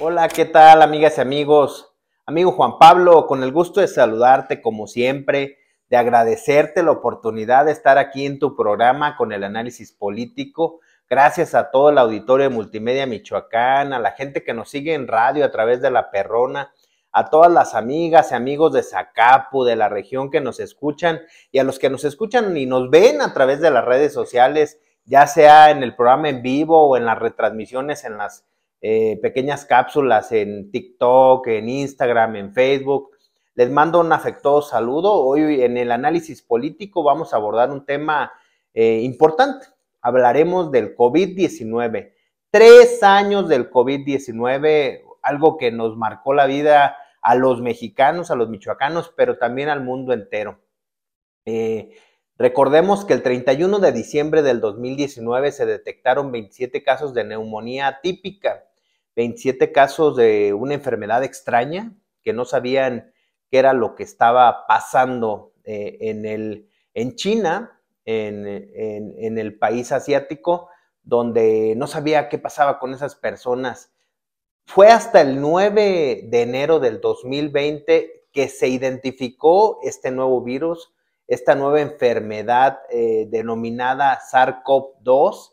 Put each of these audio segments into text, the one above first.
Hola, ¿qué tal, amigas y amigos? Amigo Juan Pablo, con el gusto de saludarte como siempre, de agradecerte la oportunidad de estar aquí en tu programa con el análisis político. Gracias a todo el auditorio de Multimedia Michoacán, a la gente que nos sigue en radio a través de La Perrona, a todas las amigas y amigos de Zacapu, de la región que nos escuchan y a los que nos escuchan y nos ven a través de las redes sociales, ya sea en el programa en vivo o en las retransmisiones en las pequeñas cápsulas en TikTok, en Instagram, en Facebook. Les mando un afectuoso saludo. Hoy en el análisis político vamos a abordar un tema importante. Hablaremos del COVID-19. 3 años del COVID-19, algo que nos marcó la vida a los mexicanos, a los michoacanos, pero también al mundo entero. Eh, Recordemos que el 31 de diciembre del 2019 se detectaron 27 casos de neumonía atípica, 27 casos de una enfermedad extraña que no sabían qué era lo que estaba pasando en China, en el país asiático, donde no sabía qué pasaba con esas personas. Fue hasta el 9 de enero del 2020 que se identificó este nuevo virus, esta nueva enfermedad denominada SARS-CoV-2,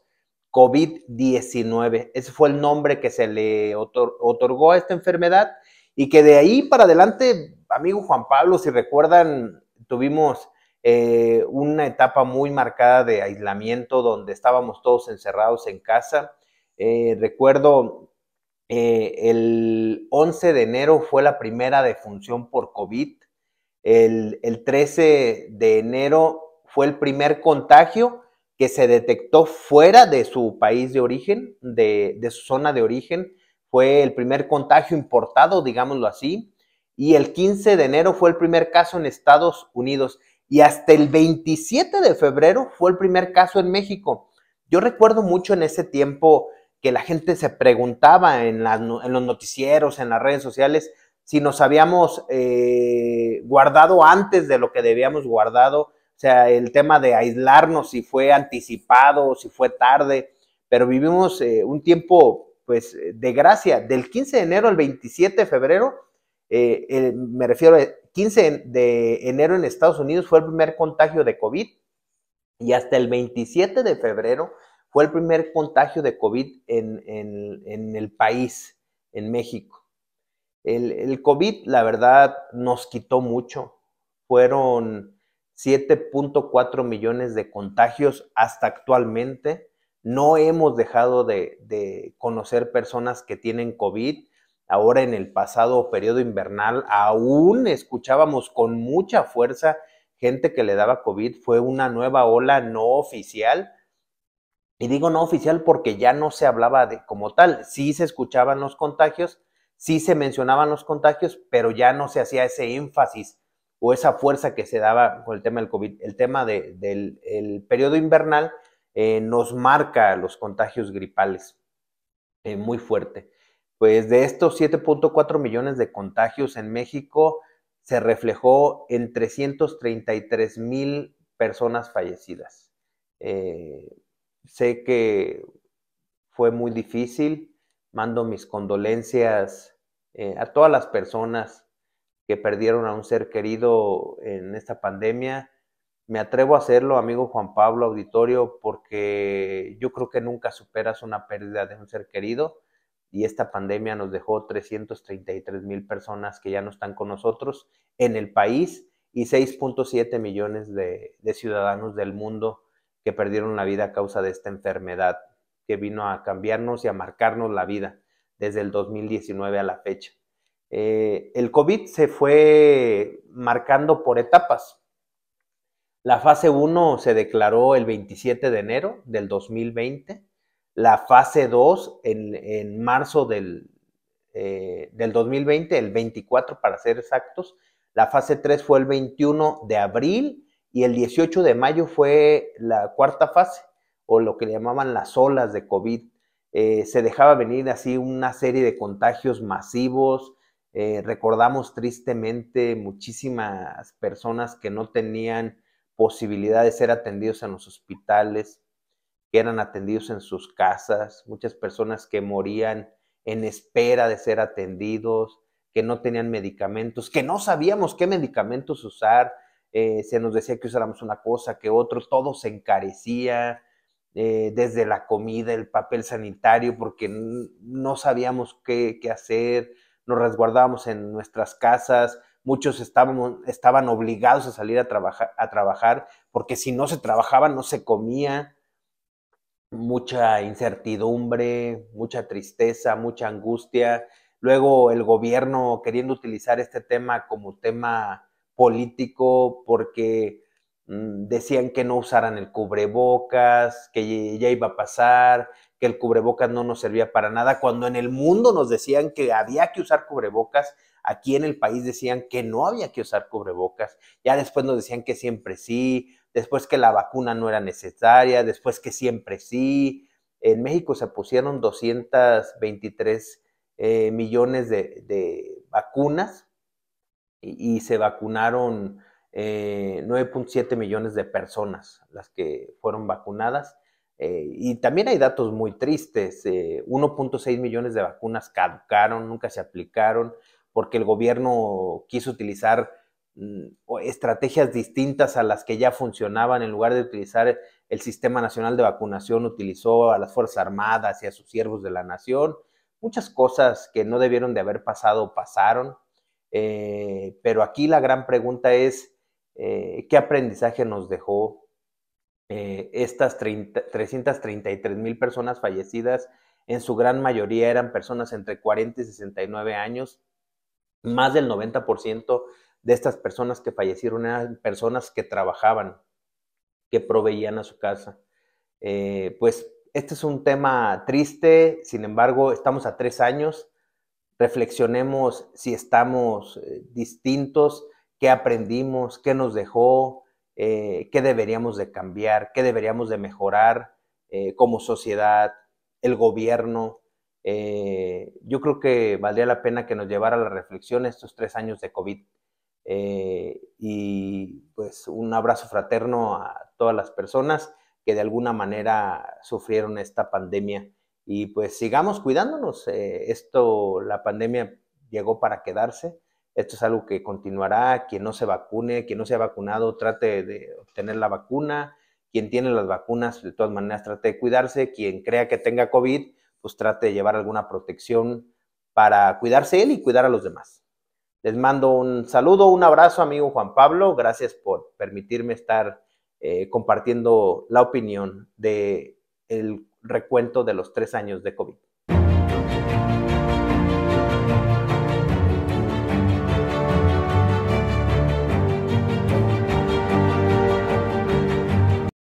COVID-19. Ese fue el nombre que se le otorgó a esta enfermedad y que de ahí para adelante, amigo Juan Pablo, si recuerdan, tuvimos una etapa muy marcada de aislamiento donde estábamos todos encerrados en casa. Recuerdo el 11 de enero fue la primera defunción por COVID. El 13 de enero fue el primer contagio que se detectó fuera de su país de origen, de su zona de origen. Fue el primer contagio importado, digámoslo así. Y el 15 de enero fue el primer caso en Estados Unidos. Y hasta el 27 de febrero fue el primer caso en México. Yo recuerdo mucho en ese tiempo que la gente se preguntaba en los noticieros, en las redes sociales, si nos habíamos guardado antes de lo que debíamos guardado, o sea, el tema de aislarnos, si fue anticipado, si fue tarde, pero vivimos un tiempo, pues, de gracia, del 15 de enero al 27 de febrero, me refiero a 15 de enero en Estados Unidos fue el primer contagio de COVID y hasta el 27 de febrero fue el primer contagio de COVID en el país, en México. El COVID, la verdad, nos quitó mucho. Fueron 7.4 millones de contagios hasta actualmente. No hemos dejado de conocer personas que tienen COVID. Ahora en el pasado periodo invernal aún escuchábamos con mucha fuerza gente que le daba COVID. Fue una nueva ola no oficial. Y digo no oficial porque ya no se hablaba de como tal. Sí se escuchaban los contagios, sí se mencionaban los contagios, pero ya no se hacía ese énfasis o esa fuerza que se daba con el tema del COVID. El tema del el periodo invernal nos marca los contagios gripales muy fuerte. Pues de estos 7.4 millones de contagios en México, se reflejó en 333,000 personas fallecidas. Eh, Sé que fue muy difícil. Mando mis condolencias a todas las personas que perdieron a un ser querido en esta pandemia. Me atrevo a hacerlo, amigo Juan Pablo Auditorio, porque yo creo que nunca superas una pérdida de un ser querido y esta pandemia nos dejó 333,000 personas que ya no están con nosotros en el país y 6.7 millones de ciudadanos del mundo que perdieron la vida a causa de esta enfermedad que vino a cambiarnos y a marcarnos la vida desde el 2019 a la fecha. El COVID se fue marcando por etapas. La fase 1 se declaró el 27 de enero del 2020, la fase 2 en marzo del 2020, el 24 para ser exactos, la fase 3 fue el 21 de abril y el 18 de mayo fue la cuarta fase, o lo que le llamaban las olas de COVID. Se dejaba venir así una serie de contagios masivos. Recordamos tristemente muchísimas personas que no tenían posibilidad de ser atendidos en los hospitales, que eran atendidos en sus casas, muchas personas que morían en espera de ser atendidos, que no tenían medicamentos, que no sabíamos qué medicamentos usar, se nos decía que usáramos una cosa, que otro, todo se encarecía, desde la comida, el papel sanitario, porque no sabíamos qué hacer, nos resguardábamos en nuestras casas, muchos estaban obligados a salir a trabajar, porque si no se trabajaba no se comía, mucha incertidumbre, mucha tristeza, mucha angustia. Luego el gobierno queriendo utilizar este tema como tema político porque decían que no usaran el cubrebocas, que ya iba a pasar, que el cubrebocas no nos servía para nada, cuando en el mundo nos decían que había que usar cubrebocas, aquí en el país decían que no había que usar cubrebocas, ya después nos decían que siempre sí, después que la vacuna no era necesaria, después que siempre sí. En México se pusieron 223 millones de vacunas y se vacunaron 9.7 millones de personas las que fueron vacunadas. Y también hay datos muy tristes. 1.6 millones de vacunas caducaron, nunca se aplicaron, porque el gobierno quiso utilizar estrategias distintas a las que ya funcionaban. En lugar de utilizar el Sistema Nacional de Vacunación, utilizó a las Fuerzas Armadas y a sus siervos de la nación. Muchas cosas que no debieron de haber pasado, pasaron. Pero aquí la gran pregunta es, ¿qué aprendizaje nos dejó estas 333,000 personas fallecidas? En su gran mayoría eran personas entre 40 y 69 años. Más del 90% de estas personas que fallecieron eran personas que trabajaban, que proveían a su casa. Pues este es un tema triste, sin embargo, estamos a 3 años. Reflexionemos si estamos distintos, qué aprendimos, qué nos dejó, qué deberíamos de cambiar, qué deberíamos de mejorar como sociedad, el gobierno. Yo creo que valdría la pena que nos llevara a la reflexión estos 3 años de COVID. Y pues un abrazo fraterno a todas las personas que de alguna manera sufrieron esta pandemia. Y pues sigamos cuidándonos. La pandemia llegó para quedarse. Esto es algo que continuará. Quien no se vacune, quien no se ha vacunado, trate de obtener la vacuna. Quien tiene las vacunas, de todas maneras, trate de cuidarse. Quien crea que tenga COVID, pues trate de llevar alguna protección para cuidarse él y cuidar a los demás. Les mando un saludo, un abrazo, amigo Juan Pablo. Gracias por permitirme estar compartiendo la opinión de el recuento de los 3 años de COVID.